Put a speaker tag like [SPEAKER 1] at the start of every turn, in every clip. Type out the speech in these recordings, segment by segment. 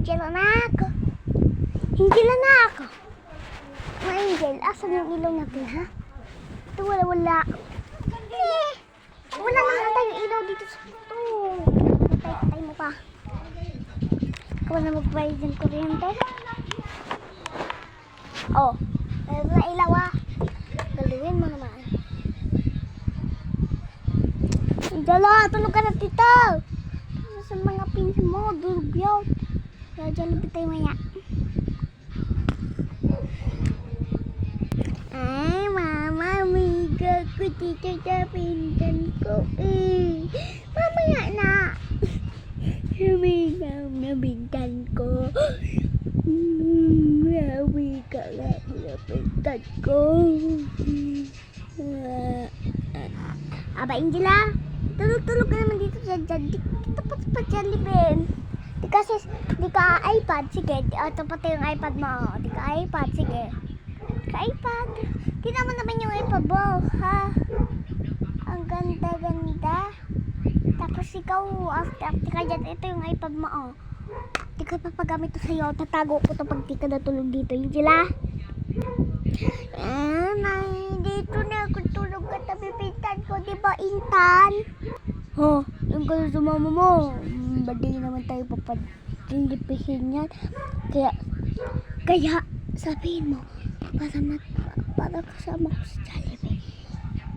[SPEAKER 1] Angel, anak. Angel, anak. Mga Angel, asan yung ilaw natin, ha? Ito, wala. Wala na nga tayong ilaw dito sa ito. Patay mo pa. Ikaw na magbayad ng kuryente. Oh, meron na ilaw, ha? Galuin mo naman. Angel, tulog ka na dito. Sa mga pinsan mo, durog yun. Kaya dyan lapit tayo maya. Ay, mama, amiga ko dito sa pinsan ko eh. Mamaya na. Amiga na pinsan ko. Amiga na pinsan ko. Aba, Angela, tulog ka naman dito sa dyan. Dito pa Jollibee. Di ka iPad, sige. Ito pati yung iPad mo. Di ka iPad, sige. Di ka iPad. Tignan mo naman yung iPad mo, ha? Ang ganda-ganda. Tapos ikaw, after ka dyan, ito yung iPad mo, oh. Di ka papagamit to sa'yo. Tatago ko to pag di ka natulog dito. Angela? Dito na ako tulog ka tabi pintan ko. Di ba, Intan? Oh, yung gano'n sa mama mo. Badi naman tayo papadilipihin yan. Kaya, sabihin mo, para kasama ko sa Jollibee.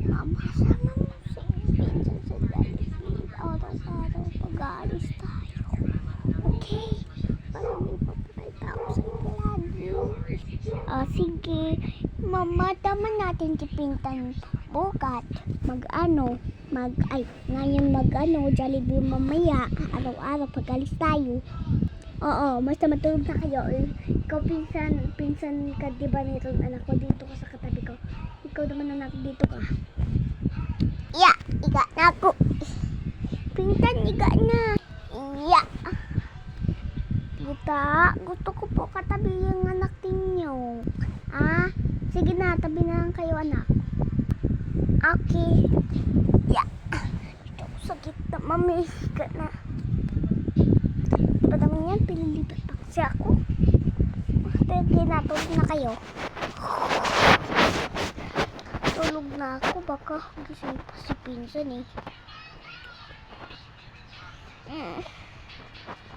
[SPEAKER 1] Mama, kasama mo si Pinsan sa Jollibee. Araw-araw pag-aalis tayo. Okay? Para may papakita ako sa lagi. Sige. Mama, tama natin si Pintan bukat. Ngayon Jollibee mamaya. Araw-araw pag-alis tayo. Oo, basta matulog na kayo. Ikaw pinsan ka diba nito anak ko, dito ka sa katabi ko. Ikaw naman anak, dito ka. Yeah, iga na ako. Pinsan, iga na. Yeah. Gusto ko po katabi yung anak ninyo. Sige na, tabi na lang kayo anak. Okay. Yeah. Ito sa gitna, mami. Iga na. Padami yan, pinilipat pa kasi ako. Kaya natulog na kayo. Tulog na ako, baka gising pa si Pinsan eh.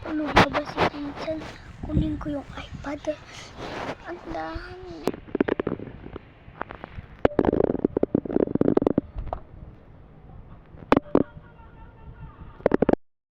[SPEAKER 1] Tulog na ba si Pinsan? Kunin ko yung iPad. Ang dahan.